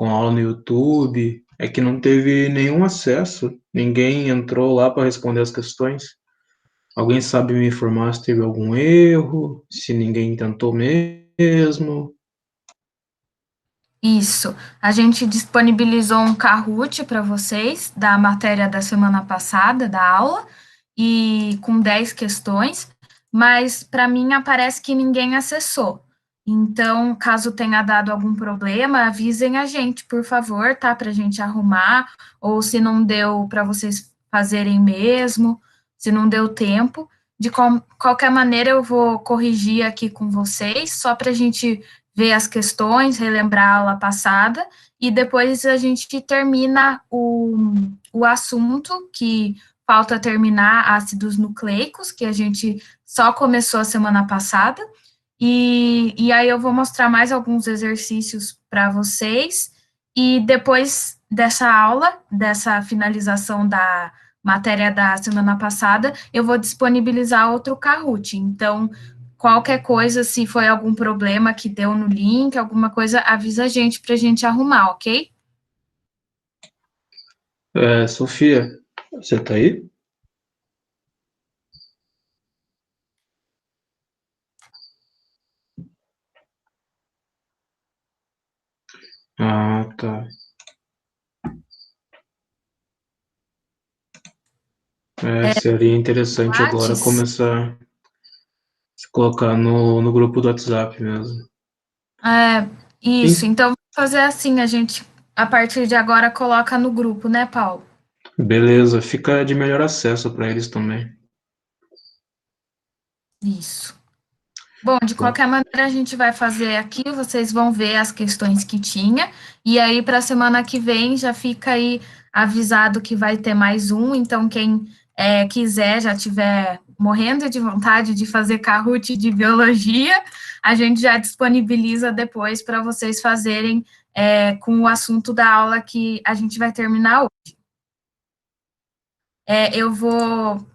com aula no YouTube, é que não teve nenhum acesso, ninguém entrou lá para responder as questões. Alguém sabe me informar se teve algum erro, se ninguém tentou mesmo? Isso. A gente disponibilizou um Kahoot para vocês da matéria da semana passada, da aula, e com 10 questões, mas para mim aparece que ninguém acessou. Então, caso tenha dado algum problema, avisem a gente, por favor, tá? Para a gente arrumar, ou se não deu para vocês fazerem mesmo, se não deu tempo. De qualquer maneira, eu vou corrigir aqui com vocês, só para a gente ver as questões, relembrar a aula passada, e depois a gente termina o assunto, que falta terminar ácidos nucleicos, que a gente só começou a semana passada, e aí eu vou mostrar mais alguns exercícios para vocês, e depois dessa aula, dessa finalização da matéria da semana passada, eu vou disponibilizar outro Kahoot. Então, qualquer coisa, se foi algum problema que deu no link, alguma coisa, avisa a gente para a gente arrumar, ok? Sofia, você tá aí? Ah, tá. Seria interessante agora Lattes, começar a se colocar no grupo do WhatsApp mesmo. isso, Sim, então vamos fazer assim, a gente, a partir de agora, coloca no grupo, né, Paulo? beleza, fica de melhor acesso para eles também. Isso. Bom, de Bom, qualquer maneira, a gente vai fazer aqui, vocês vão ver as questões que tinha, e aí para a semana que vem já fica aí avisado que vai ter mais um, então quem quiser, já tiver morrendo de vontade de fazer Kahoot de biologia, a gente já disponibiliza depois para vocês fazerem com o assunto da aula que a gente vai terminar hoje. Eu vou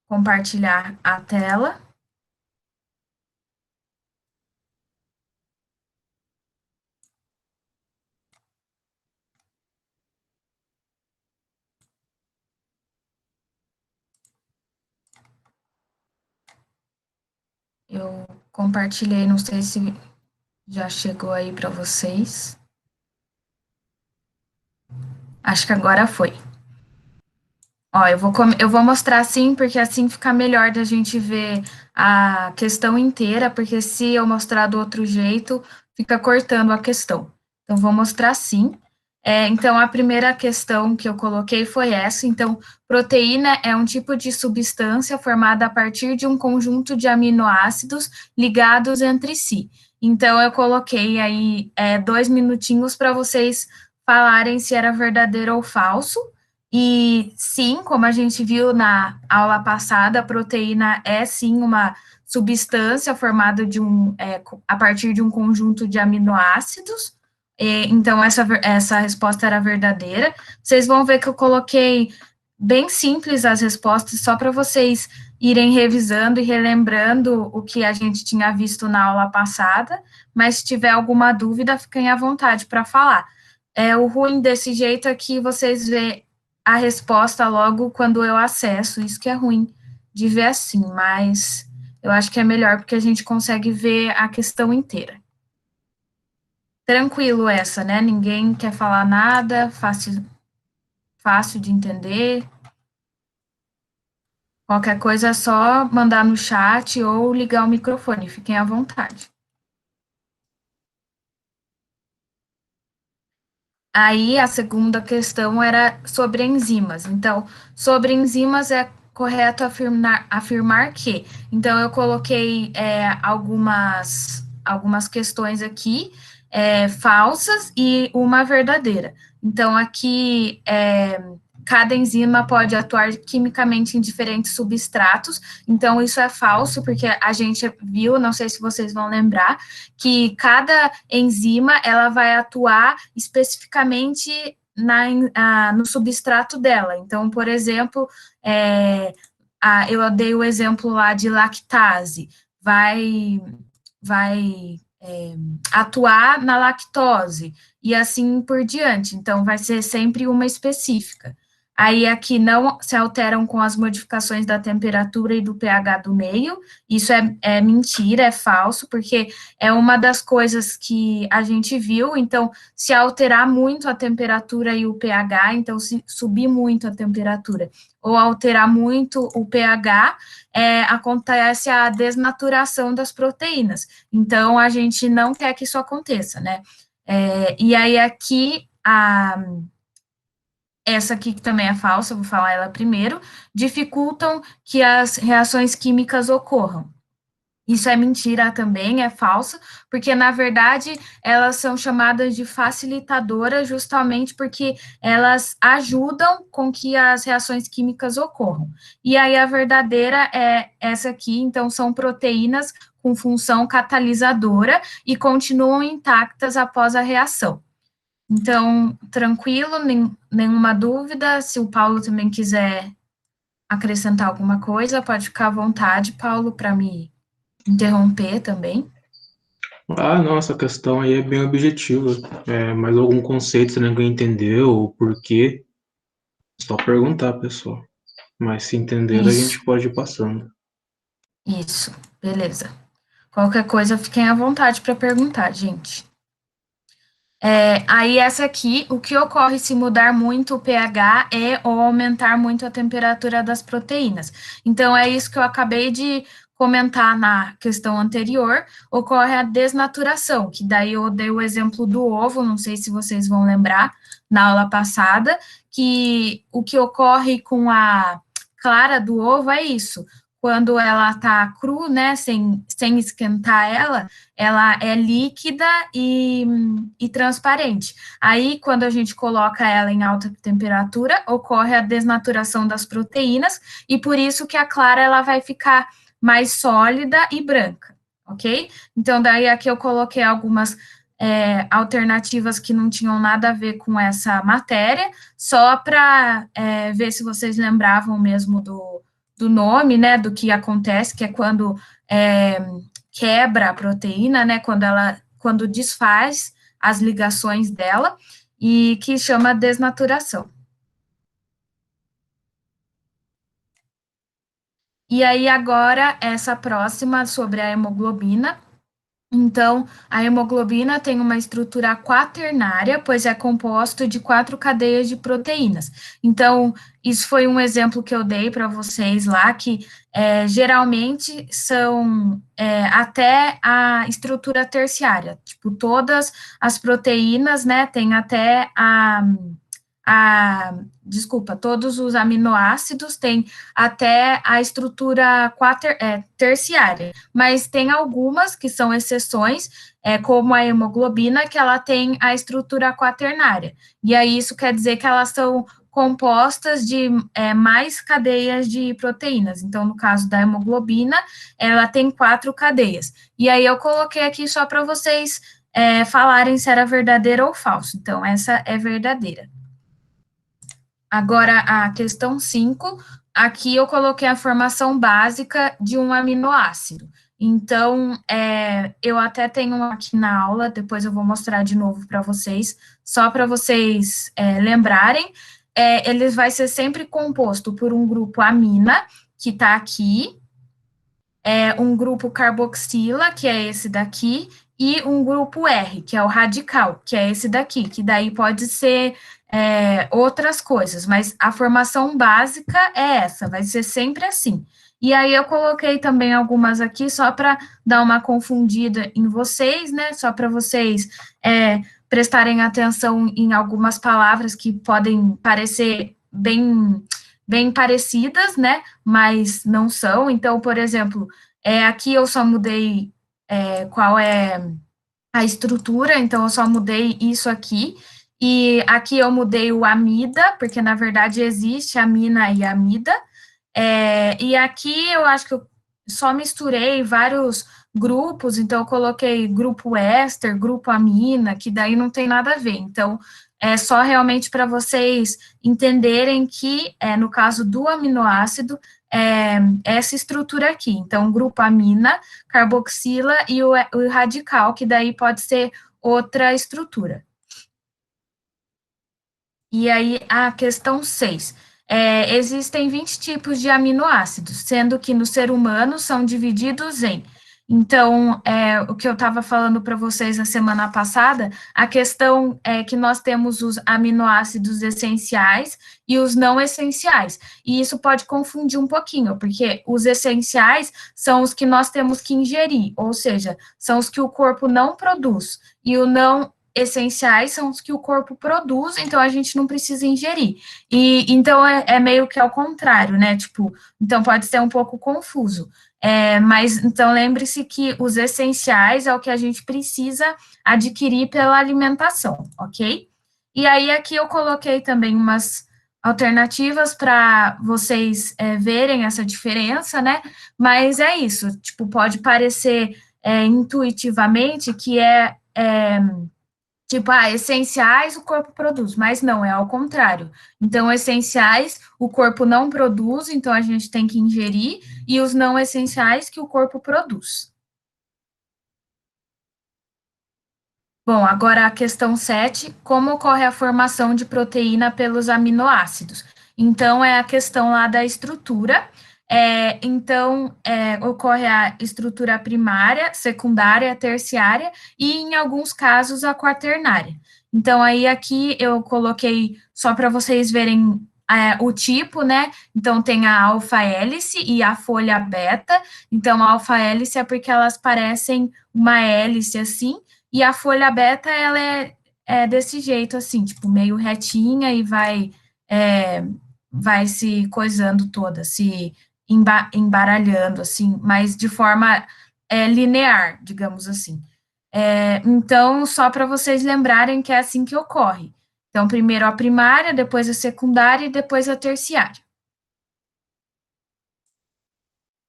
compartilhar a tela. Eu compartilhei, não sei se já chegou aí para vocês. Acho que agora foi. Ó, eu vou mostrar assim, porque assim fica melhor da gente ver a questão inteira, porque se eu mostrar do outro jeito, fica cortando a questão. Então, vou mostrar assim. Então, a primeira questão que eu coloquei foi essa. Então, proteína é um tipo de substância formada a partir de um conjunto de aminoácidos ligados entre si. Então, eu coloquei aí 2 minutinhos para vocês falarem se era verdadeiro ou falso. E sim, como a gente viu na aula passada, a proteína é sim uma substância formada a partir de um conjunto de aminoácidos. Então, essa resposta era verdadeira. Vocês vão ver que eu coloquei bem simples as respostas, só para vocês irem revisando e relembrando o que a gente tinha visto na aula passada, mas se tiver alguma dúvida, fiquem à vontade para falar. O ruim desse jeito é que vocês vê a resposta logo quando eu acesso, isso que é ruim de ver assim, mas eu acho que é melhor porque a gente consegue ver a questão inteira. Tranquilo essa, né? Ninguém quer falar nada, fácil de entender. Qualquer coisa é só mandar no chat ou ligar o microfone, fiquem à vontade. Aí a segunda questão era sobre enzimas. Então, sobre enzimas é correto afirmar que. Então, eu coloquei algumas questões aqui falsas e uma verdadeira. Então, aqui cada enzima pode atuar quimicamente em diferentes substratos. Então, isso é falso, porque a gente viu, não sei se vocês vão lembrar, que cada enzima ela vai atuar especificamente no substrato dela. Então, por exemplo, eu dei o exemplo lá de lactase, vai atuar na lactose, e assim por diante. Então, vai ser sempre uma específica. Aí, aqui não se alteram com as modificações da temperatura e do pH do meio. Isso é mentira, é falso, porque é uma das coisas que a gente viu. Então, se alterar muito a temperatura e o pH, então, se subir muito a temperatura ou alterar muito o pH, acontece a desnaturação das proteínas. Então, a gente não quer que isso aconteça, né? E aí, aqui, essa aqui que também é falsa, vou falar ela primeiro, dificultam que as reações químicas ocorram. Isso é mentira também, é falso, porque, na verdade, elas são chamadas de facilitadoras justamente porque elas ajudam com que as reações químicas ocorram. E aí, a verdadeira é essa aqui, então, são proteínas com função catalisadora e continuam intactas após a reação. Então, tranquilo, nenhuma dúvida. Se o Paulo também quiser acrescentar alguma coisa, pode ficar à vontade, Paulo, para me interromper também. Ah, não, essa questão aí é bem objetiva. Mais algum conceito que ninguém entendeu, ou por quê? Só perguntar, pessoal. Mas se entender, a Isso, gente pode ir passando. isso, beleza. Qualquer coisa, fiquem à vontade para perguntar, gente. Aí, essa aqui, o que ocorre se mudar muito o pH ou aumentar muito a temperatura das proteínas. Então, é isso que eu acabei de comentar na questão anterior, ocorre a desnaturação, que daí eu dei o exemplo do ovo, não sei se vocês vão lembrar, na aula passada, que o que ocorre com a clara do ovo é isso, quando ela tá cru, né, sem esquentar ela é líquida e transparente. Aí, quando a gente coloca ela em alta temperatura, ocorre a desnaturação das proteínas, e por isso que a clara ela vai ficar mais sólida e branca, ok? Então, daí aqui eu coloquei algumas alternativas que não tinham nada a ver com essa matéria, só para ver se vocês lembravam mesmo do nome, né, do que acontece, que é quando quebra a proteína, né, quando desfaz as ligações dela, e que chama desnaturação. E aí, agora, essa próxima sobre a hemoglobina. Então, a hemoglobina tem uma estrutura quaternária, pois é composto de 4 cadeias de proteínas. Então, isso foi um exemplo que eu dei para vocês lá, que geralmente são até a estrutura terciária. Tipo, todas as proteínas, né, tem até desculpa, todos os aminoácidos têm até a estrutura terciária, mas tem algumas que são exceções, como a hemoglobina, que ela tem a estrutura quaternária, e aí isso quer dizer que elas são compostas de mais cadeias de proteínas, então no caso da hemoglobina, ela tem 4 cadeias, e aí eu coloquei aqui só para vocês falarem se era verdadeira ou falso, então essa é verdadeira. Agora, a questão 5, aqui eu coloquei a formação básica de um aminoácido. Então, eu até tenho aqui na aula, depois eu vou mostrar de novo para vocês, só para vocês lembrarem. Ele vai ser sempre composto por um grupo amina, que está aqui, um grupo carboxila, que é esse daqui, e um grupo R, que é o radical, que é esse daqui, que daí pode ser outras coisas, mas a formação básica é essa, vai ser sempre assim. E aí eu coloquei também algumas aqui só para dar uma confundida em vocês, né? Só para vocês prestarem atenção em algumas palavras que podem parecer bem parecidas, né? Mas não são. Então, por exemplo, aqui eu só mudei qual é a estrutura, então eu só mudei isso aqui. E aqui eu mudei o amida, porque na verdade existe amina e amida. E aqui eu acho que eu só misturei vários grupos, então eu coloquei grupo éster, grupo amina, que daí não tem nada a ver. Então, é só realmente para vocês entenderem que, no caso do aminoácido, essa estrutura aqui. Então, grupamina, carboxila e o radical, que daí pode ser outra estrutura. E aí, a questão 6. Existem 20 tipos de aminoácidos, sendo que no ser humano são divididos em. Então, o que eu estava falando para vocês na semana passada, a questão é que nós temos os aminoácidos essenciais e os não essenciais. E isso pode confundir um pouquinho, porque os essenciais são os que nós temos que ingerir, ou seja, são os que o corpo não produz. E o não essenciais são os que o corpo produz, então a gente não precisa ingerir. E então é meio que ao contrário, né? Tipo, então pode ser um pouco confuso. Mas então lembre-se que os essenciais é o que a gente precisa adquirir pela alimentação, ok? E aí aqui eu coloquei também umas alternativas para vocês verem essa diferença, né? Mas é isso, tipo, pode parecer intuitivamente que tipo, essenciais o corpo produz, mas não, é ao contrário. Então, essenciais o corpo não produz, então a gente tem que ingerir, e os não essenciais que o corpo produz. Bom, agora a questão 7, como ocorre a formação de proteína pelos aminoácidos? Então, é a questão lá da estrutura. Então, ocorre a estrutura primária, secundária, terciária e, em alguns casos, a quaternária. Então, aí aqui eu coloquei só para vocês verem o tipo, né? Então, tem a alfa-hélice e a folha beta. Então, a alfa-hélice é porque elas parecem uma hélice assim, e a folha beta, ela é desse jeito, assim, tipo, meio retinha e vai se coisando toda, se embaralhando, assim, mas de forma linear, digamos assim. Então, só para vocês lembrarem que é assim que ocorre. Então, primeiro a primária, depois a secundária e depois a terciária.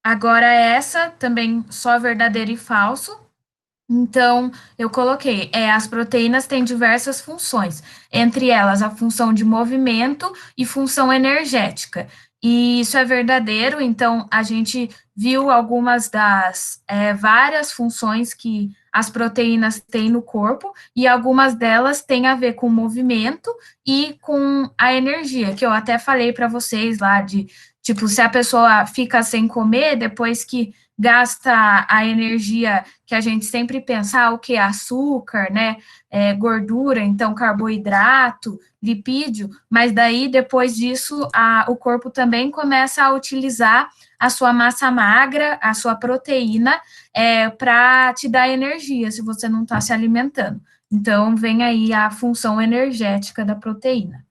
Agora, essa também só verdadeiro e falso. Então, eu coloquei, as proteínas têm diversas funções, entre elas a função de movimento e função energética. E isso é verdadeiro, então a gente viu algumas das várias funções que as proteínas têm no corpo, e algumas delas têm a ver com o movimento e com a energia, que eu até falei para vocês lá de, tipo, se a pessoa fica sem comer, depois que gasta a energia que a gente sempre pensa, o que? Açúcar, né? Gordura, então carboidrato, lipídio, mas daí depois disso o corpo também começa a utilizar a sua massa magra, a sua proteína, para te dar energia se você não está se alimentando. Então, vem aí a função energética da proteína.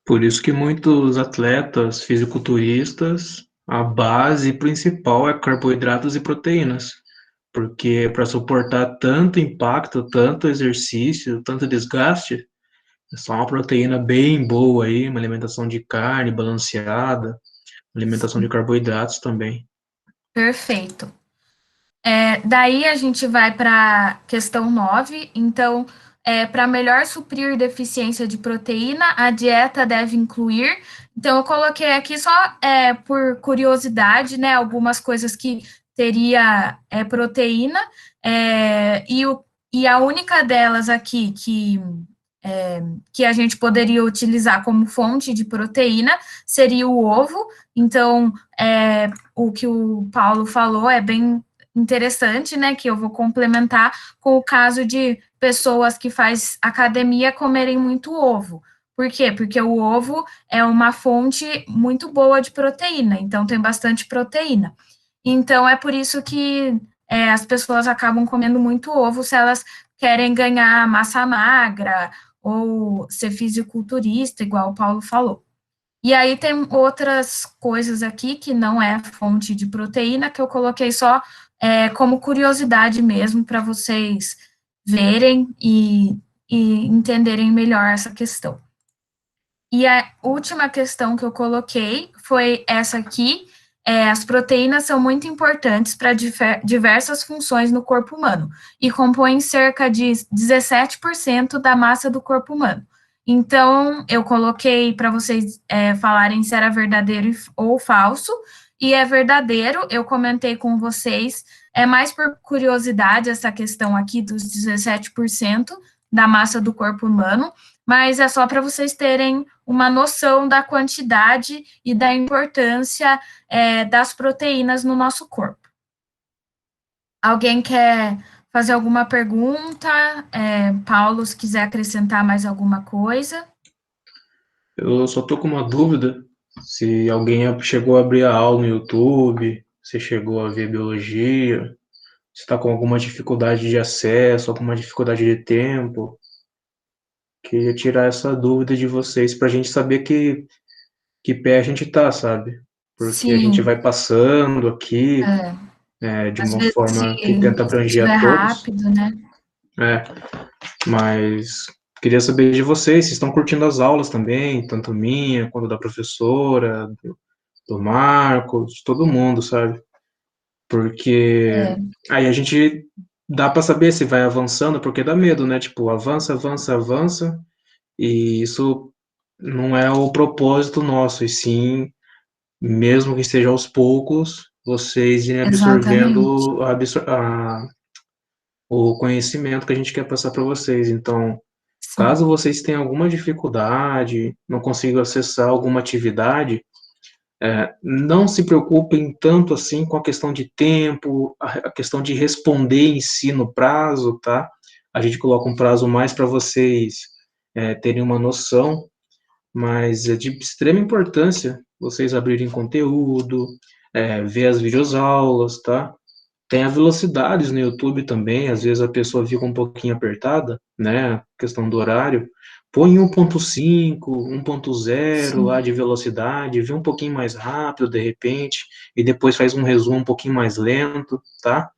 Por isso que muitos atletas, fisiculturistas, a base principal é carboidratos e proteínas, porque para suportar tanto impacto, tanto exercício, tanto desgaste, é só uma proteína bem boa aí, uma alimentação de carne balanceada, alimentação de carboidratos também. Perfeito. Daí a gente vai para a questão 9. Então, para melhor suprir deficiência de proteína, a dieta deve incluir. Então, eu coloquei aqui só por curiosidade, né, algumas coisas que teria proteína, e a única delas aqui que a gente poderia utilizar como fonte de proteína seria o ovo. Então, o que o Paulo falou é bem interessante, né, que eu vou complementar com o caso de pessoas que faz academia comerem muito ovo. Por quê? Porque o ovo é uma fonte muito boa de proteína, então tem bastante proteína. Então, é por isso que as pessoas acabam comendo muito ovo se elas querem ganhar massa magra ou ser fisiculturista, igual o Paulo falou. E aí tem outras coisas aqui que não é fonte de proteína, que eu coloquei só como curiosidade mesmo, para vocês verem e entenderem melhor essa questão. E a última questão que eu coloquei foi essa aqui. As proteínas são muito importantes para diversas funções no corpo humano e compõem cerca de 17% da massa do corpo humano. Então, eu coloquei para vocês falarem se era verdadeiro ou falso, e é verdadeiro, eu comentei com vocês, é mais por curiosidade essa questão aqui dos 17% da massa do corpo humano, mas é só para vocês terem uma noção da quantidade e da importância das proteínas no nosso corpo. Alguém quer fazer alguma pergunta? Paulo, se quiser acrescentar mais alguma coisa. Eu só tô com uma dúvida, se alguém chegou a abrir a aula no YouTube, se chegou a ver biologia, se está com alguma dificuldade de acesso, alguma dificuldade de tempo. Queria tirar essa dúvida de vocês para a gente saber que pé a gente tá, sabe? Porque a gente Sim, vai passando aqui de às uma vezes forma que tenta se abranger tiver a todos, rápido, né? né? Mas queria saber de vocês, se estão curtindo as aulas também, tanto minha quanto da professora, do Marcos, de todo mundo, sabe? Porque aí a gente dá para saber se vai avançando, porque dá medo, né? Tipo, avança, avança, avança, e isso não é o propósito nosso, e sim, mesmo que esteja aos poucos, vocês irem Exatamente. absorvendo o conhecimento que a gente quer passar para vocês. Então, Sim, caso vocês tenham alguma dificuldade, não consigam acessar alguma atividade, não se preocupem tanto assim com a questão de tempo, a questão de responder em si no prazo, tá? A gente coloca um prazo mais para vocês terem uma noção, mas é de extrema importância vocês abrirem conteúdo, ver as videoaulas, tá? Tem as velocidades no YouTube também, às vezes a pessoa fica um pouquinho apertada, né? Questão do horário. Põe 1.5, 1.0 lá sim. de velocidade, vê um pouquinho mais rápido de repente, e depois faz um resumo um pouquinho mais lento, tá?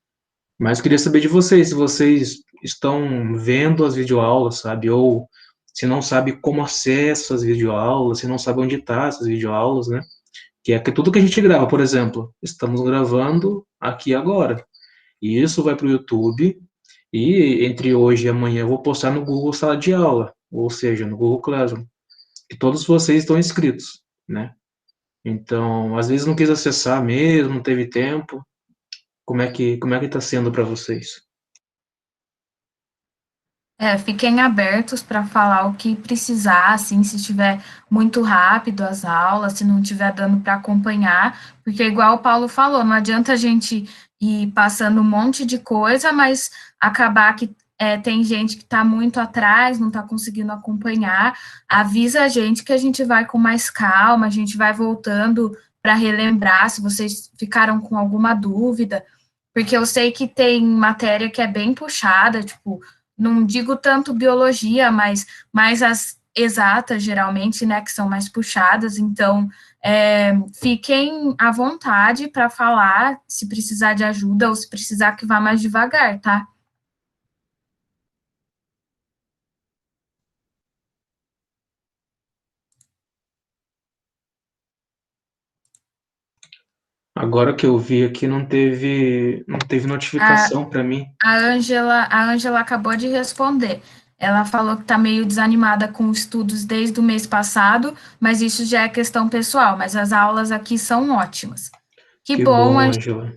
Mas queria saber de vocês, se vocês estão vendo as videoaulas, sabe? Ou se não sabe como acessa as videoaulas, se não sabe onde está essas videoaulas, né? Que é tudo que a gente grava, por exemplo, estamos gravando aqui agora. E isso vai para o YouTube, e entre hoje e amanhã eu vou postar no Google Sala de Aula, ou seja, no Google Classroom, que todos vocês estão inscritos, né? Então, às vezes não quis acessar mesmo, não teve tempo. Como é que está sendo para vocês? Fiquem abertos para falar o que precisar, assim, se estiver muito rápido as aulas, se não estiver dando para acompanhar, porque igual o Paulo falou, não adianta a gente ir passando um monte de coisa, mas acabar que tem gente que está muito atrás, não está conseguindo acompanhar, avisa a gente que a gente vai com mais calma, a gente vai voltando para relembrar se vocês ficaram com alguma dúvida, porque eu sei que tem matéria que é bem puxada, tipo, não digo tanto biologia, mas mais as exatas, geralmente, né, que são mais puxadas, então fiquem à vontade para falar se precisar de ajuda ou se precisar que vá mais devagar, tá? Agora que eu vi aqui, não teve A, notificação para mim. a Ângela acabou de responder. Ela falou que está meio desanimada com estudos desde o mês passado, mas isso já é questão pessoal, mas as aulas aqui são ótimas. Que Que bom, bom, Angela.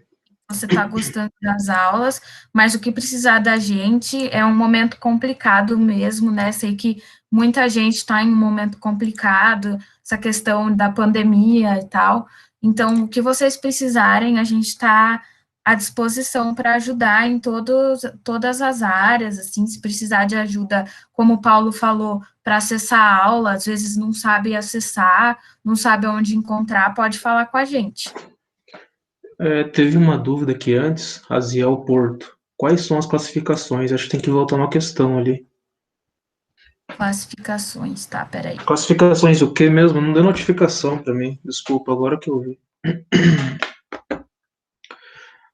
você está gostando das aulas, mas o que precisar da gente é um momento complicado mesmo, né? Sei que muita gente está em um momento complicado, essa questão da pandemia e tal. Então, o que vocês precisarem, a gente está à disposição para ajudar em todas as áreas, assim, se precisar de ajuda, como o Paulo falou, para acessar a aula, às vezes não sabe acessar, não sabe onde encontrar, pode falar com a gente. Teve uma dúvida aqui antes, Aziel Porto. Quais são as classificações? Acho que tem que voltar uma questão ali. Classificações, tá? Peraí. Classificações o quê mesmo? Não deu notificação para mim. Desculpa, agora que eu vi.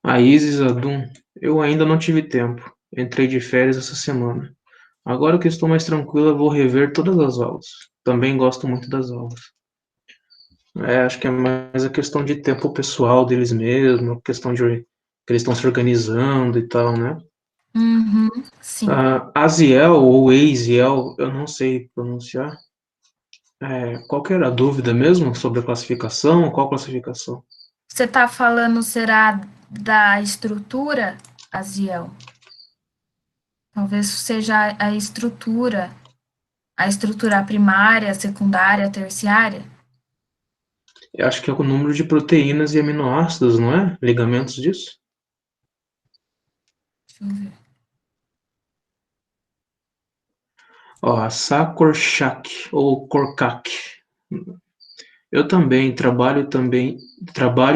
A Isis Adum, eu ainda não tive tempo. Entrei de férias essa semana. Agora que estou mais tranquila, vou rever todas as aulas. Também gosto muito das aulas. Acho que é mais a questão de tempo pessoal deles mesmo, a questão de que eles estão se organizando e tal, né? Uhum, sim. Aziel ou Eisiel, eu não sei pronunciar. Qual que era a dúvida mesmo sobre a classificação? Qual classificação? Você está falando, será da estrutura, Aziel? Talvez seja a estrutura primária, secundária, terciária? Eu acho que é o número de proteínas e aminoácidos, não é? Ligamentos disso? Deixa eu ver. Ó, a Sakorchak ou Korkak. Eu trabalho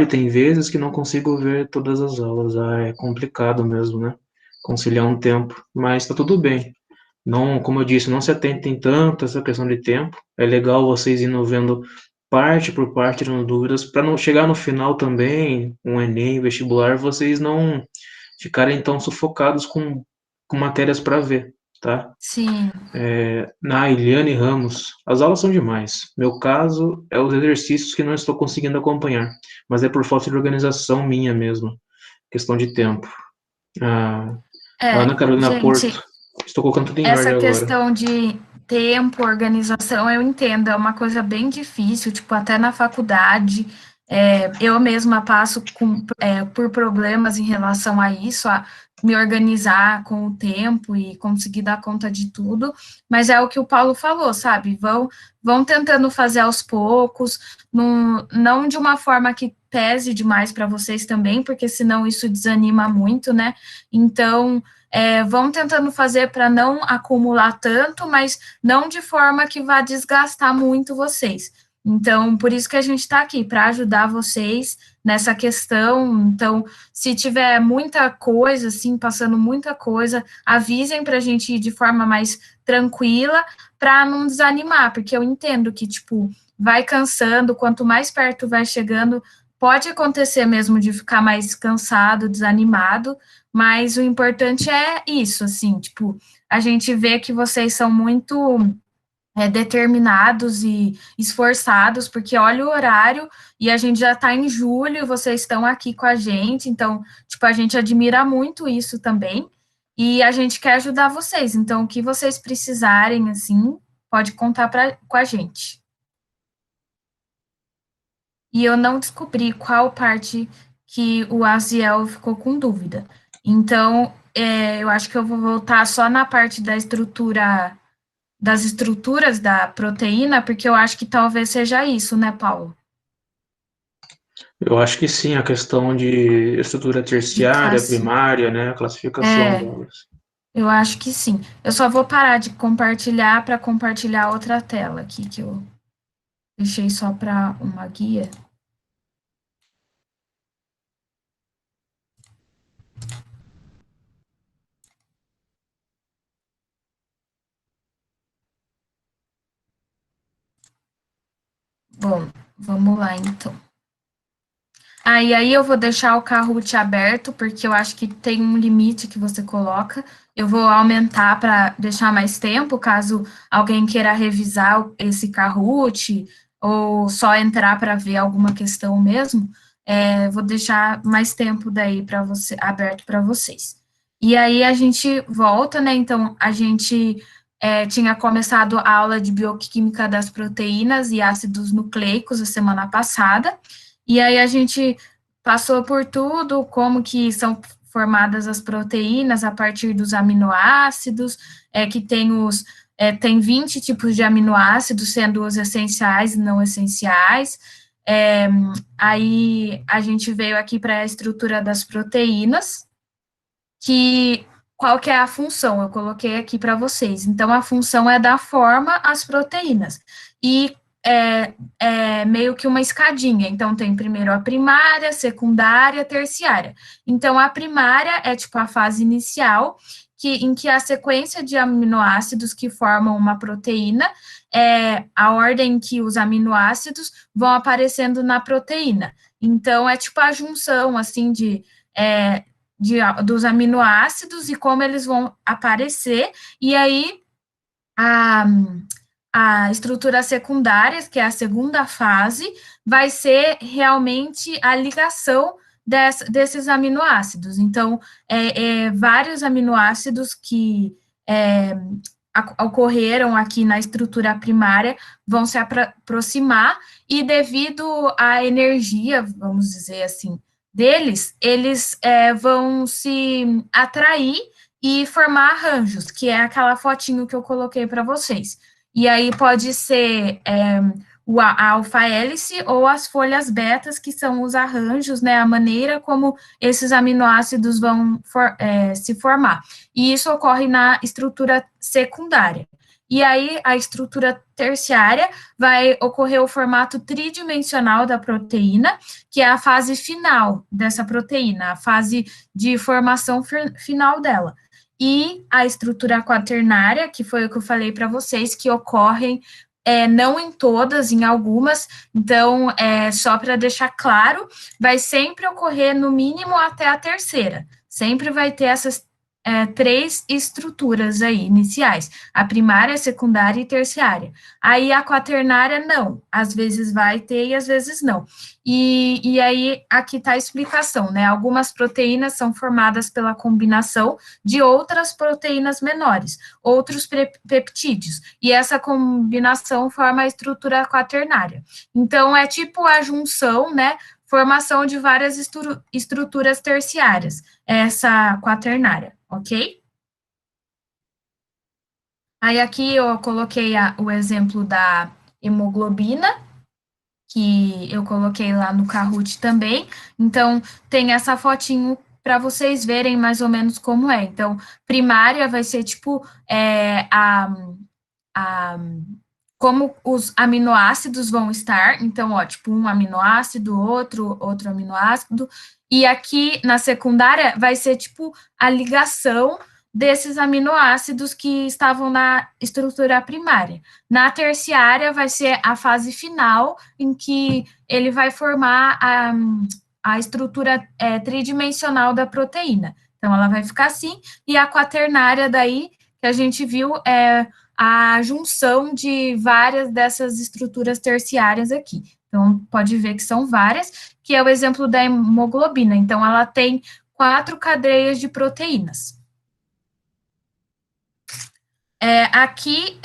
tem vezes que não consigo ver todas as aulas. É complicado mesmo, né? Conciliar um tempo, mas tá tudo bem. Não, como eu disse, não se atentem tanto a essa questão de tempo. É legal vocês indo vendo parte por parte, tirando dúvidas, para não chegar no final também, um Enem, vestibular, vocês não ficarem tão sufocados com matérias para ver, tá? Sim, Na Eliane Ramos, as aulas são demais. Meu caso é os exercícios que não estou conseguindo acompanhar, mas é por falta de organização minha mesmo, questão de tempo. A Ana Carolina gente, Porto, estou colocando tudo em essa ordem agora. questão de tempo, organização, eu entendo, é uma coisa bem difícil, tipo, até na faculdade, eu mesma passo por problemas em relação a isso, a me organizar com o tempo e conseguir dar conta de tudo, mas é o que o Paulo falou, sabe? Vão tentando fazer aos poucos, não de uma forma que pese demais para vocês também, porque senão isso desanima muito, né? Então, vão tentando fazer para não acumular tanto, mas não de forma que vá desgastar muito vocês. Então, por isso que a gente está aqui, para ajudar vocês nessa questão. Então, se tiver muita coisa, assim, passando muita coisa, avisem para a gente ir de forma mais tranquila, para não desanimar, porque eu entendo que, tipo, vai cansando, quanto mais perto vai chegando, pode acontecer mesmo de ficar mais cansado, desanimado, mas o importante é isso, assim, tipo, a gente vê que vocês são muito determinados e esforçados, porque olha o horário e a gente já está em julho e vocês estão aqui com a gente, então, tipo, a gente admira muito isso também e a gente quer ajudar vocês. Então, o que vocês precisarem, assim, pode contar com a gente. E eu não descobri qual parte que o Aziel ficou com dúvida. Então, eu acho que eu vou voltar só na parte da estrutura, das estruturas da proteína, porque eu acho que talvez seja isso, né, Paulo? Eu acho que sim, a questão de estrutura De terciária, classe. primária, né, a classificação É, delas. eu acho que sim. Eu só vou parar de compartilhar para compartilhar outra tela aqui, que eu deixei só para uma guia. Bom, vamos lá então. E aí eu vou deixar o Kahoot aberto, porque eu acho que tem um limite que você coloca. Eu vou aumentar para deixar mais tempo, caso alguém queira revisar esse Kahoot, ou só entrar para ver alguma questão mesmo. Vou deixar mais tempo daí para você, aberto para vocês. E aí a gente volta, né? Então, a gente tinha começado a aula de bioquímica das proteínas e ácidos nucleicos a semana passada. E aí a gente passou por tudo, como que são formadas as proteínas a partir dos aminoácidos, que tem 20 tipos de aminoácidos, sendo os essenciais e não essenciais. É, Aí a gente veio aqui para a estrutura das proteínas, que qual que é a função? Eu coloquei aqui para vocês. Então, a função é dar forma às proteínas. E é meio que uma escadinha. Então, tem primeiro a primária, secundária, terciária. Então, a primária é tipo a fase inicial, em que a sequência de aminoácidos que formam uma proteína é a ordem que os aminoácidos vão aparecendo na proteína. Então, é tipo a junção, assim, é, dos aminoácidos e como eles vão aparecer, e aí a, a estrutura secundária, que é a segunda fase, vai ser realmente a ligação desses aminoácidos. Então, vários aminoácidos que ocorreram aqui na estrutura primária vão se aproximar, e devido à energia, vamos dizer assim, deles, eles vão se atrair e formar arranjos, que é aquela fotinho que eu coloquei para vocês. E aí pode ser a alfa-hélice ou as folhas betas, que são os arranjos, né, a maneira como esses aminoácidos vão se formar. E isso ocorre na estrutura secundária. E aí, a estrutura terciária vai ocorrer o formato tridimensional da proteína, que é a fase final dessa proteína, a fase de formação final dela. E a estrutura quaternária, que foi o que eu falei para vocês, que ocorrem não em todas, em algumas. Então, só para deixar claro, vai sempre ocorrer no mínimo até a terceira. Sempre vai ter essas três estruturas aí iniciais, a primária, a secundária e terciária. Aí a quaternária não, às vezes vai ter e às vezes não. E aí aqui está a explicação, né? Algumas proteínas são formadas pela combinação de outras proteínas menores, outros peptídeos, e essa combinação forma a estrutura quaternária. Então, é tipo a junção, né? Formação de várias estruturas terciárias, essa quaternária, ok? Aí aqui eu coloquei o exemplo da hemoglobina, que eu coloquei lá no Kahoot também. Então, tem essa fotinho para vocês verem mais ou menos como é. Então, primária vai ser tipo como os aminoácidos vão estar. Então, ó, tipo um aminoácido, outro aminoácido. E aqui na secundária vai ser tipo a ligação desses aminoácidos que estavam na estrutura primária. Na terciária vai ser a fase final, em que ele vai formar a estrutura tridimensional da proteína. Então, ela vai ficar assim, e a quaternária daí, que a gente viu, a junção de várias dessas estruturas terciárias aqui. Então, pode ver que são várias, que é o exemplo da hemoglobina. Então, ela tem 4 cadeias de proteínas. Aqui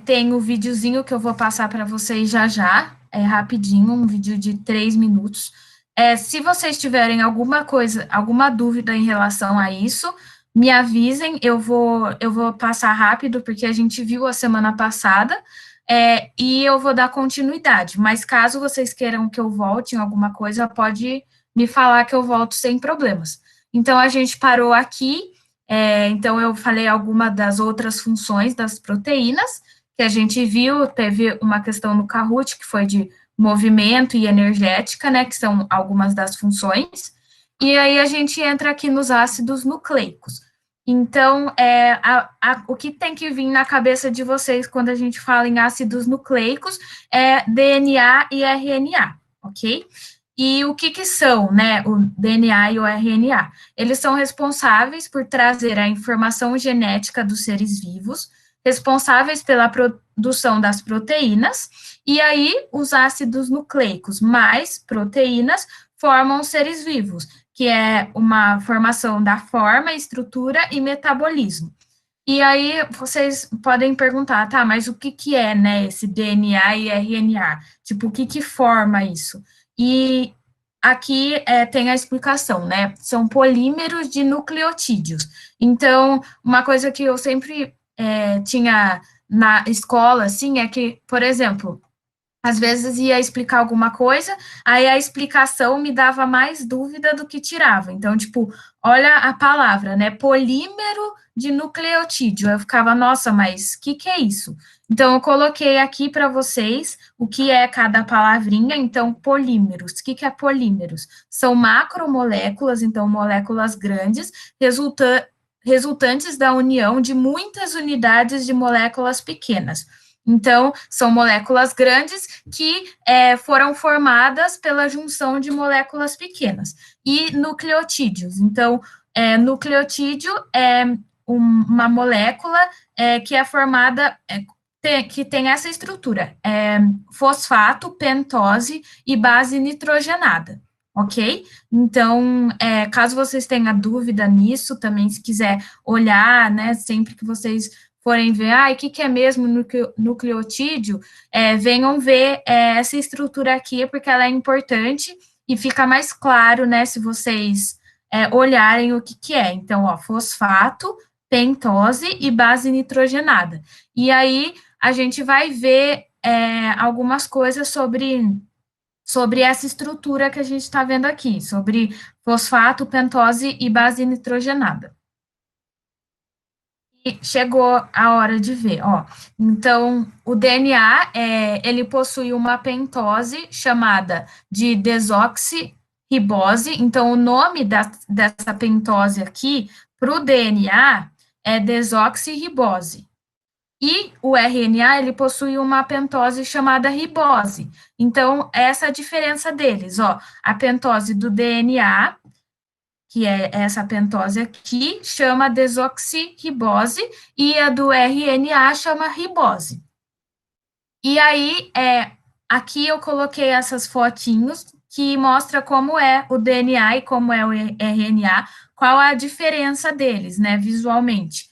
tem o videozinho que eu vou passar para vocês já, rapidinho, um vídeo de 3 minutos. Se vocês tiverem alguma dúvida em relação a isso, me avisem, eu vou passar rápido, porque a gente viu a semana passada, e eu vou dar continuidade, mas caso vocês queiram que eu volte em alguma coisa, pode me falar que eu volto sem problemas. Então, a gente parou aqui. Então, eu falei alguma das outras funções das proteínas, que a gente viu, teve uma questão no Kahoot, que foi de movimento e energética, né, que são algumas das funções, e aí a gente entra aqui nos ácidos nucleicos. Então, o que tem que vir na cabeça de vocês quando a gente fala em ácidos nucleicos é DNA e RNA, ok? E o que são, né, o DNA e o RNA? Eles são responsáveis por trazer a informação genética dos seres vivos, responsáveis pela produção das proteínas, e aí os ácidos nucleicos mais proteínas formam os seres vivos, que é uma formação da forma, estrutura e metabolismo. E aí vocês podem perguntar, tá, mas o que é, né, esse DNA e RNA? Tipo, o que forma isso? E aqui tem a explicação, né? São polímeros de nucleotídeos. Então, uma coisa que eu sempre tinha na escola, assim, é que, por exemplo, às vezes ia explicar alguma coisa, aí a explicação me dava mais dúvida do que tirava. Então, tipo, olha a palavra, né? Polímero de nucleotídeo. Eu ficava, nossa, mas o que é isso? Então, eu coloquei aqui para vocês o que é cada palavrinha. Então, polímeros. O que é polímeros? São macromoléculas, então, moléculas grandes, resultantes da união de muitas unidades de moléculas pequenas. Então, são moléculas grandes que foram formadas pela junção de moléculas pequenas. E nucleotídeos. Então, nucleotídeo é uma molécula que é formada, que tem essa estrutura, fosfato, pentose e base nitrogenada, ok? Então, caso vocês tenham dúvida nisso, também se quiser olhar, né, sempre que vocês forem ver, o que é mesmo nucleotídeo, venham ver essa estrutura aqui, porque ela é importante e fica mais claro, né, se vocês olharem o que é. Então, ó, fosfato, pentose e base nitrogenada. E aí, a gente vai ver algumas coisas sobre essa estrutura que a gente está vendo aqui, sobre fosfato, pentose e base nitrogenada. E chegou a hora de ver, ó. Então, o DNA, ele possui uma pentose chamada de desoxirribose. Então, o nome dessa pentose aqui, para o DNA, é desoxirribose. E o RNA, ele possui uma pentose chamada ribose. Então, essa é a diferença deles, ó. A pentose do DNA, que é essa pentose aqui, chama desoxirribose, e a do RNA chama ribose. E aí, aqui eu coloquei essas fotinhos que mostra como é o DNA e como é o RNA, qual a diferença deles, né, visualmente.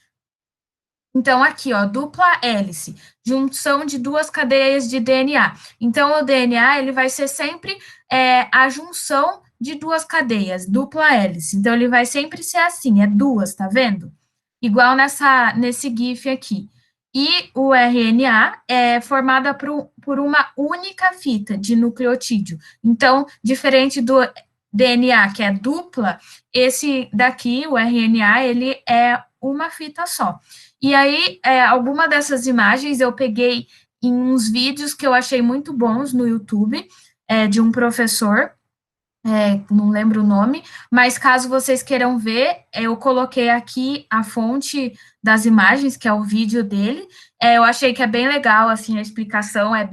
Então, aqui, ó, dupla hélice, junção de duas cadeias de DNA. Então, o DNA, ele vai ser sempre a junção de duas cadeias, dupla hélice. Então, ele vai sempre ser assim, é duas, tá vendo? Igual nesse GIF aqui. E o RNA é formada por uma única fita de nucleotídeo. Então, diferente do DNA, que é dupla, esse daqui, o RNA, ele é uma fita só. E aí, alguma dessas imagens eu peguei em uns vídeos que eu achei muito bons no YouTube, de um professor, não lembro o nome, mas caso vocês queiram ver, eu coloquei aqui a fonte das imagens, que é o vídeo dele. Eu achei que é bem legal, assim, a explicação é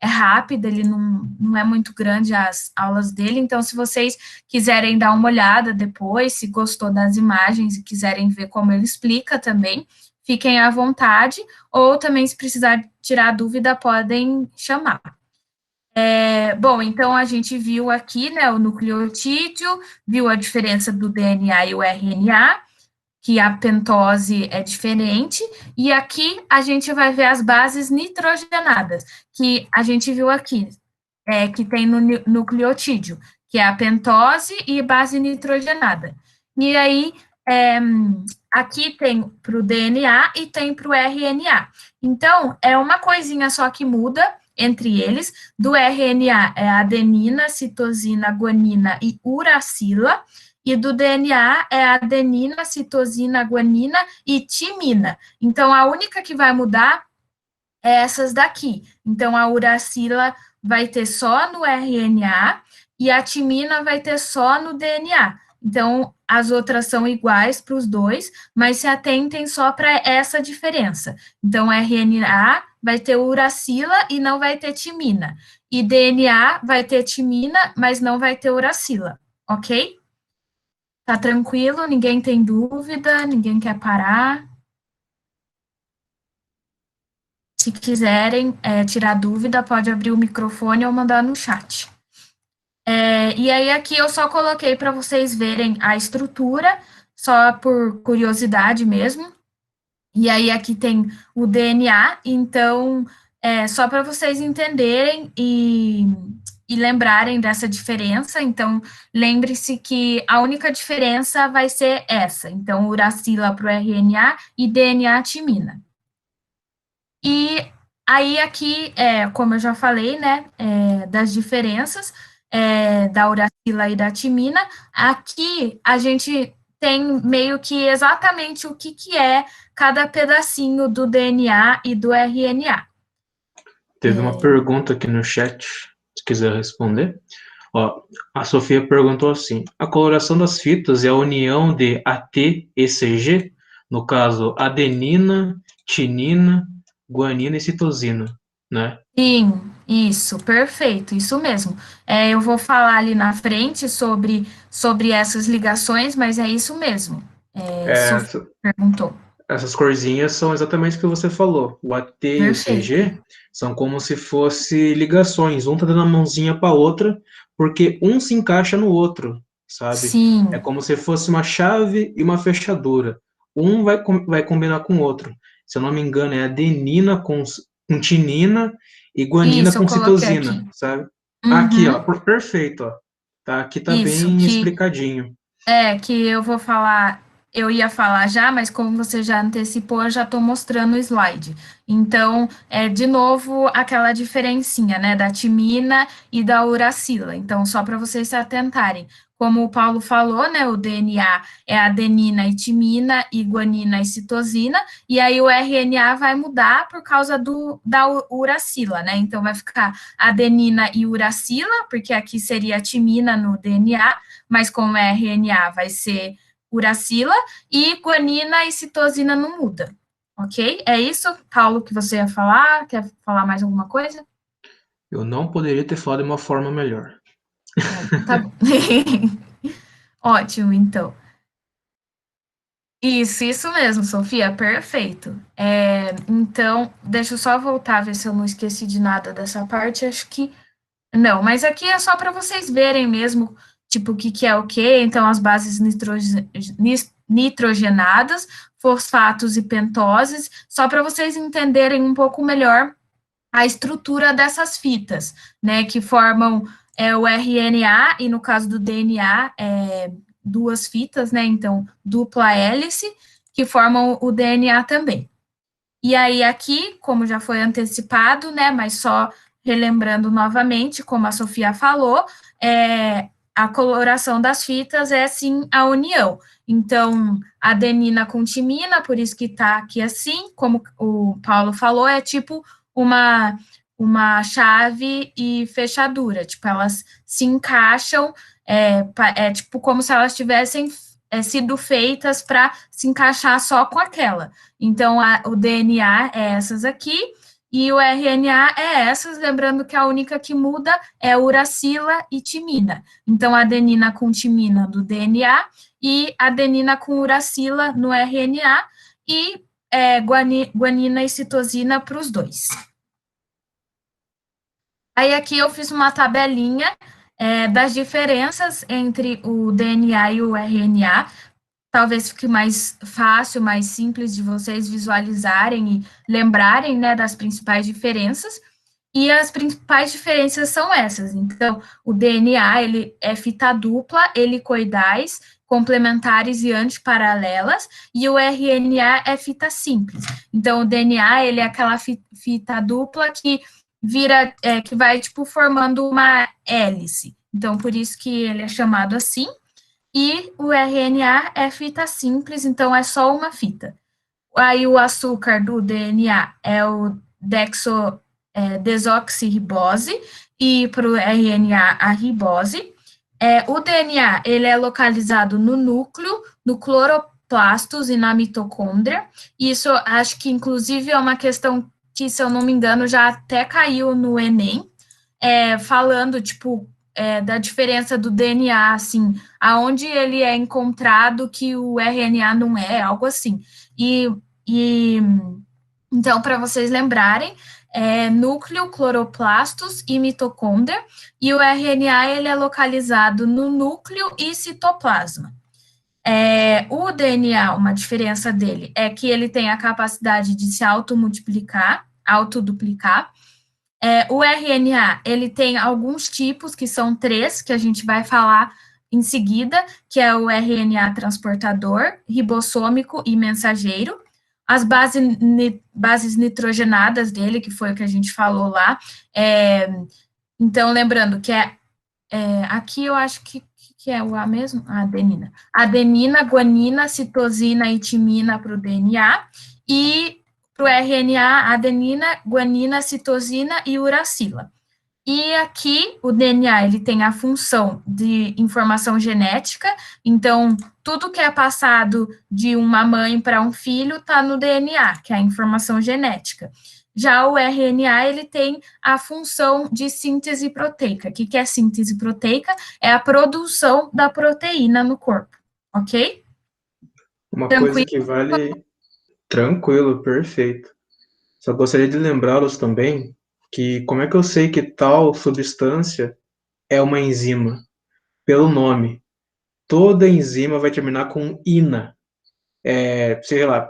rápida, ele não é muito grande as aulas dele, então se vocês quiserem dar uma olhada depois, se gostou das imagens e quiserem ver como ele explica também, fiquem à vontade, ou também se precisar tirar dúvida, podem chamar. Bom, então a gente viu aqui, né, o nucleotídeo, viu a diferença do DNA e o RNA, que a pentose é diferente, e aqui a gente vai ver as bases nitrogenadas, que a gente viu aqui, que tem no nucleotídeo, que é a pentose e base nitrogenada. E aí, aqui tem para o DNA e tem para o RNA. Então, é uma coisinha só que muda entre eles. Do RNA é adenina, citosina, guanina e uracila, e do DNA é adenina, citosina, guanina e timina. Então, a única que vai mudar é essas daqui. Então, a uracila vai ter só no RNA e a timina vai ter só no DNA. Então, as outras são iguais para os dois, mas se atentem só para essa diferença. Então, RNA vai ter uracila e não vai ter timina. E DNA vai ter timina, mas não vai ter uracila, ok? Tá tranquilo? Ninguém tem dúvida? Ninguém quer parar? Se quiserem tirar dúvida, pode abrir o microfone ou mandar no chat. E aí, aqui eu só coloquei para vocês verem a estrutura, só por curiosidade mesmo. E aí, aqui tem o DNA, então, só para vocês entenderem e lembrarem dessa diferença. Então, lembre-se que a única diferença vai ser essa. Então, uracila para o RNA e DNA timina. E aí, aqui, como eu já falei, né, das diferenças da uracila e da timina, aqui a gente tem meio que exatamente o que é cada pedacinho do DNA e do RNA. Teve uma pergunta aqui no chat, se quiser responder. Ó, a Sofia perguntou assim: a coloração das fitas é a união de AT e CG, no caso, adenina, tinina, guanina e citosina, né? Sim, isso, perfeito, isso mesmo. Eu vou falar ali na frente sobre essas ligações, mas é isso mesmo. Sofia perguntou. Essas corzinhas são exatamente o que você falou. O AT e o Perfeito. CG são como se fossem ligações. Um tá dando a mãozinha para a outra porque um se encaixa no outro, sabe? É Sim, como se fosse uma chave e uma fechadura. Um vai combinar com o outro. Se eu não me engano, é adenina com tinina e guanina isso, eu com coloquei citosina, aqui. sabe? Aqui, ó, Uhum, perfeito, ó. Tá, aqui tá isso, bem explicadinho. que eu vou falar, eu ia falar já, mas como você já antecipou, eu já estou mostrando o slide. Então, de novo aquela diferencinha, né, da timina e da uracila. Então, só para vocês se atentarem. Como o Paulo falou, né, o DNA é adenina e timina, e guanina e citosina, e aí o RNA vai mudar por causa da uracila, né? Então, vai ficar adenina e uracila, porque aqui seria timina no DNA, mas como é RNA vai ser uracila, e guanina e citosina não muda, ok? É isso, Paulo, que você ia falar? Quer falar mais alguma coisa? Eu não poderia ter falado de uma forma melhor. Então tá bom. Ótimo, então. Isso mesmo, Sofia, perfeito. Então, deixa eu só voltar, ver se eu não esqueci de nada dessa parte. Acho que não, mas aqui é só para vocês verem mesmo, tipo, o que que é o quê. Então, as bases nitrogenadas, fosfatos e pentoses, só para vocês entenderem um pouco melhor a estrutura dessas fitas, né, que formam o RNA, e no caso do DNA, duas fitas, né, então, dupla hélice, que formam o DNA também. E aí, aqui, como já foi antecipado, né, mas só relembrando novamente, como a Sofia falou, a coloração das fitas é, sim, a união. Então, adenina com timina, por isso que está aqui assim, como o Paulo falou, é tipo uma, uma chave e fechadura, tipo, elas se encaixam, é tipo como se elas tivessem sido feitas para se encaixar só com aquela. Então, o DNA é essas aqui, e o RNA é essas, lembrando que a única que muda é uracila e timina. Então, adenina com timina do DNA e adenina com uracila no RNA, e guanina e citosina para os dois. Aí aqui eu fiz uma tabelinha das diferenças entre o DNA e o RNA, talvez fique mais fácil, mais simples de vocês visualizarem e lembrarem, né, das principais diferenças. E as principais diferenças são essas. Então, o DNA, ele é fita dupla, helicoidais, complementares e antiparalelas, e o RNA é fita simples. Então, o DNA, ele é aquela fita dupla que vira, que vai, tipo, formando uma hélice. Então, por isso que ele é chamado assim. E o RNA é fita simples, então é só uma fita. Aí o açúcar do DNA é o desoxirribose, e para o RNA a ribose. O DNA ele é localizado no núcleo, no cloroplastos e na mitocôndria. Isso acho que inclusive é uma questão que, se eu não me engano, já até caiu no Enem, falando, tipo, da diferença do DNA, assim, aonde ele é encontrado que o RNA não é, algo assim. E então, para vocês lembrarem, núcleo, cloroplastos e mitocôndria, e o RNA ele é localizado no núcleo e citoplasma. O DNA, uma diferença dele é que ele tem a capacidade de se automultiplicar, autoduplicar. O RNA, ele tem alguns tipos, que são três, que a gente vai falar em seguida, que é o RNA transportador, ribossômico e mensageiro. As bases nitrogenadas dele, que foi o que a gente falou lá. Então, lembrando que aqui eu acho que é o A mesmo? A adenina. Adenina, guanina, citosina e timina para o DNA, e para o RNA, adenina, guanina, citosina e uracila. E aqui o DNA ele tem a função de informação genética, então tudo que é passado de uma mãe para um filho está no DNA, que é a informação genética. Já o RNA ele tem a função de síntese proteica. O que é síntese proteica? É a produção da proteína no corpo, ok? Uma coisa Tranquilo? que vale tranquilo, perfeito. Só gostaria de lembrá-los também que como é que eu sei que tal substância é uma enzima? Pelo nome. Toda enzima vai terminar com ina. Sei lá,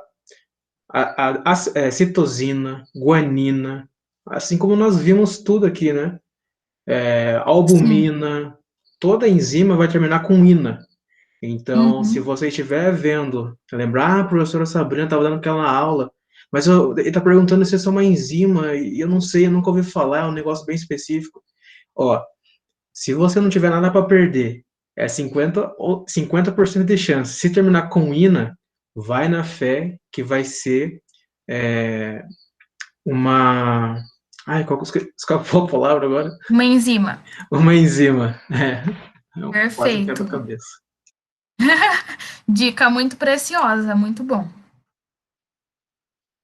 citosina, guanina, assim como nós vimos tudo aqui, né? Sim. Albumina, toda enzima vai terminar com ina. Então, se Uhum. você estiver vendo, lembrar, a professora Sabrina estava dando aquela aula, mas ele está perguntando se isso é uma enzima, e eu não sei, eu nunca ouvi falar, é um negócio bem específico. Ó, se você não tiver nada para perder, é 50% de chance. Se terminar com ina, vai na fé que vai ser é, uma. Ai, qual que escapou a palavra agora? Uma enzima. Uma enzima. Eu quase Perfeito. quebro a cabeça. Dica muito preciosa, muito bom.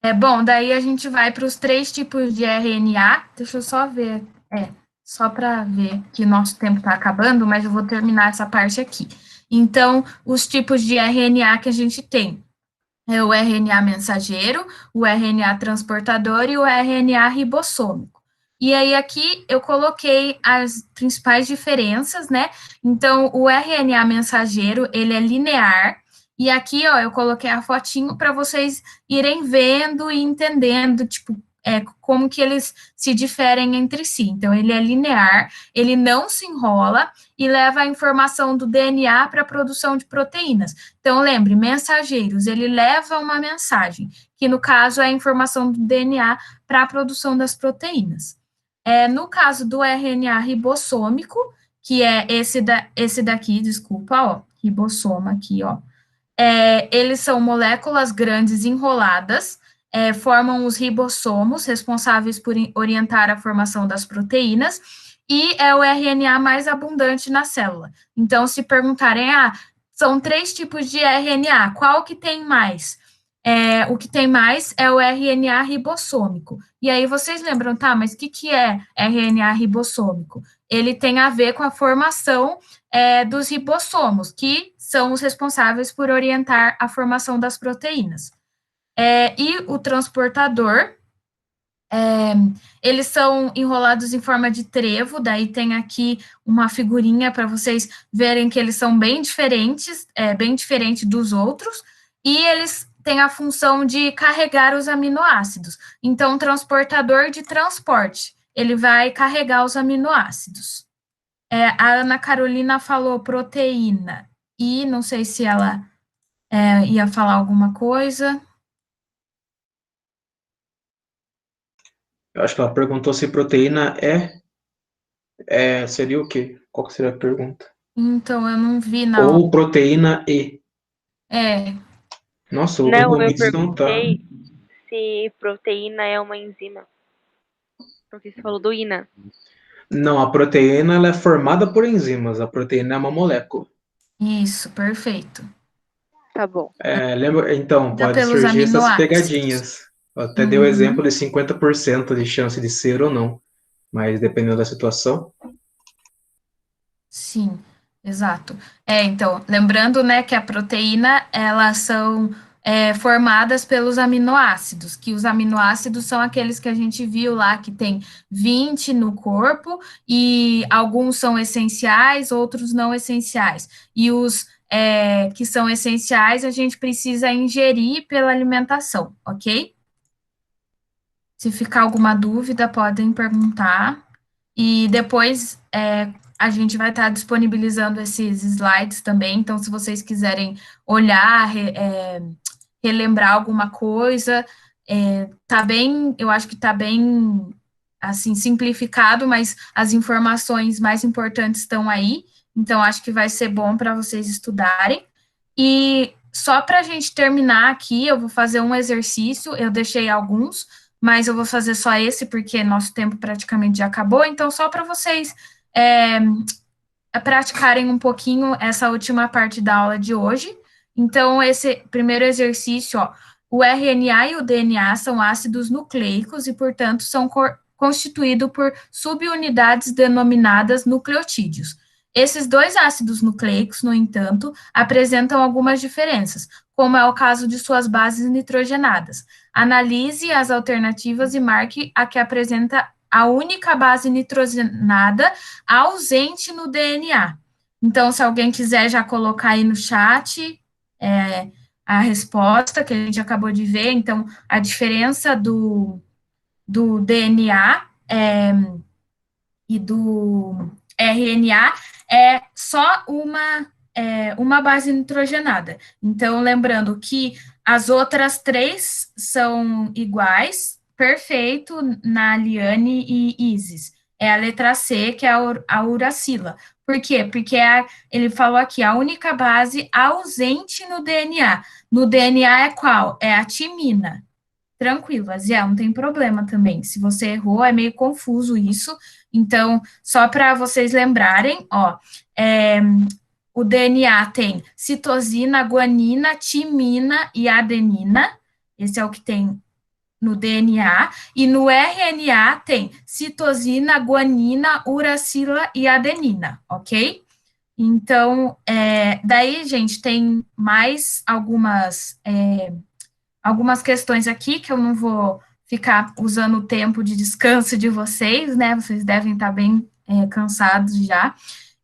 É bom, daí a gente vai para os 3 tipos de RNA. Deixa eu só ver. Só para ver que nosso tempo está acabando, mas eu vou terminar essa parte aqui. Então, os tipos de RNA que a gente tem é o RNA mensageiro, o RNA transportador e o RNA ribossômico. E aí aqui eu coloquei as principais diferenças, né? Então, o RNA mensageiro, ele é linear, e aqui, ó, eu coloquei a fotinho para vocês irem vendo e entendendo, tipo, como que eles se diferem entre si. Então, ele é linear, ele não se enrola e leva a informação do DNA para a produção de proteínas. Então, lembre, mensageiros, ele leva uma mensagem, que no caso é a informação do DNA para a produção das proteínas. No caso do RNA ribossômico, que é esse daqui, desculpa, ó, ribossoma aqui, ó, eles são moléculas grandes enroladas, formam os ribossomos, responsáveis por orientar a formação das proteínas, e é o RNA mais abundante na célula. Então, se perguntarem, são 3 tipos de RNA, qual que tem mais? O que tem mais é o RNA ribossômico. E aí vocês lembram, tá, mas o que é RNA ribossômico? Ele tem a ver com a formação dos ribossomos, que são os responsáveis por orientar a formação das proteínas. E o transportador, eles são enrolados em forma de trevo, daí tem aqui uma figurinha para vocês verem que eles são bem diferentes, bem diferente dos outros, e eles têm a função de carregar os aminoácidos. Então, transportador de transporte, ele vai carregar os aminoácidos. A Ana Carolina falou proteína, e não sei se ela ia falar alguma coisa. Eu acho que ela perguntou se proteína seria o quê? Qual que seria a pergunta? Então, eu não vi na hora. Ou proteína E. É, Nossa, o Não, Google eu Meets não tá. perguntei se proteína é uma enzima. Porque você falou do INA. Não, a proteína ela é formada por enzimas. A proteína é uma molécula. isso, perfeito. Tá bom. Lembra? Então, Dá pode pelos surgir essas aminoácidos. pegadinhas. Eu até dei o exemplo Uhum, de 50% de chance de ser ou não. Mas dependendo da situação. sim, exato. Então, lembrando, né, que a proteína, elas são formadas pelos aminoácidos, que os aminoácidos são aqueles que a gente viu lá, que tem 20 no corpo, e alguns são essenciais, outros não essenciais. E os que são essenciais, a gente precisa ingerir pela alimentação, ok? Se ficar alguma dúvida, podem perguntar. E depois a gente vai estar disponibilizando esses slides também. Então, se vocês quiserem olhar, relembrar alguma coisa, tá bem, eu acho que tá bem assim simplificado, mas as informações mais importantes estão aí. Então, acho que vai ser bom para vocês estudarem. E só para a gente terminar aqui, eu vou fazer um exercício, eu deixei alguns, mas eu vou fazer só esse, porque nosso tempo praticamente já acabou, então só para vocês praticarem um pouquinho essa última parte da aula de hoje. Então, esse primeiro exercício, ó, o RNA e o DNA são ácidos nucleicos e, portanto, são constituídos por subunidades denominadas nucleotídeos. Esses dois ácidos nucleicos, no entanto, apresentam algumas diferenças, como é o caso de suas bases nitrogenadas. Analise as alternativas e marque a que apresenta a única base nitrogenada ausente no DNA. Então, se alguém quiser já colocar aí no chat a resposta que a gente acabou de ver, então, a diferença do DNA e do RNA é só uma base nitrogenada. Então, lembrando que as outras 3 são iguais, perfeito, na Liane e Isis. É a letra C, que é a uracila. Por quê? Porque ele falou aqui, a única base ausente no DNA. No DNA é qual? É a timina. Tranquilo, Aziel, não tem problema também. Se você errou, é meio confuso isso. Então, só para vocês lembrarem, ó, o DNA tem citosina, guanina, timina e adenina. Esse é o que tem no DNA. E no RNA tem citosina, guanina, uracila e adenina, ok? Então, daí, gente, tem mais algumas questões aqui que eu não vou ficar usando o tempo de descanso de vocês, né? Vocês devem estar bem cansados já.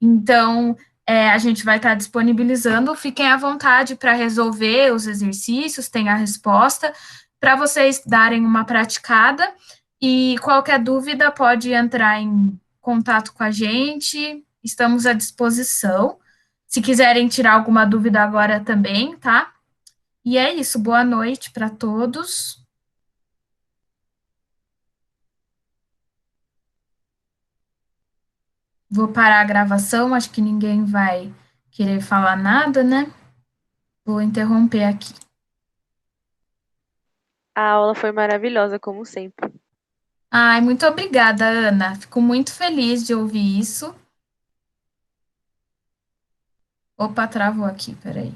Então, a gente vai estar disponibilizando. Fiquem à vontade para resolver os exercícios, tem a resposta, para vocês darem uma praticada. E qualquer dúvida pode entrar em contato com a gente, estamos à disposição. Se quiserem tirar alguma dúvida agora também, tá? E é isso, boa noite para todos. Vou parar a gravação, acho que ninguém vai querer falar nada, né? Vou interromper aqui. A aula foi maravilhosa, como sempre. Ai, muito obrigada, Ana. Fico muito feliz de ouvir isso. Opa, travou aqui, peraí.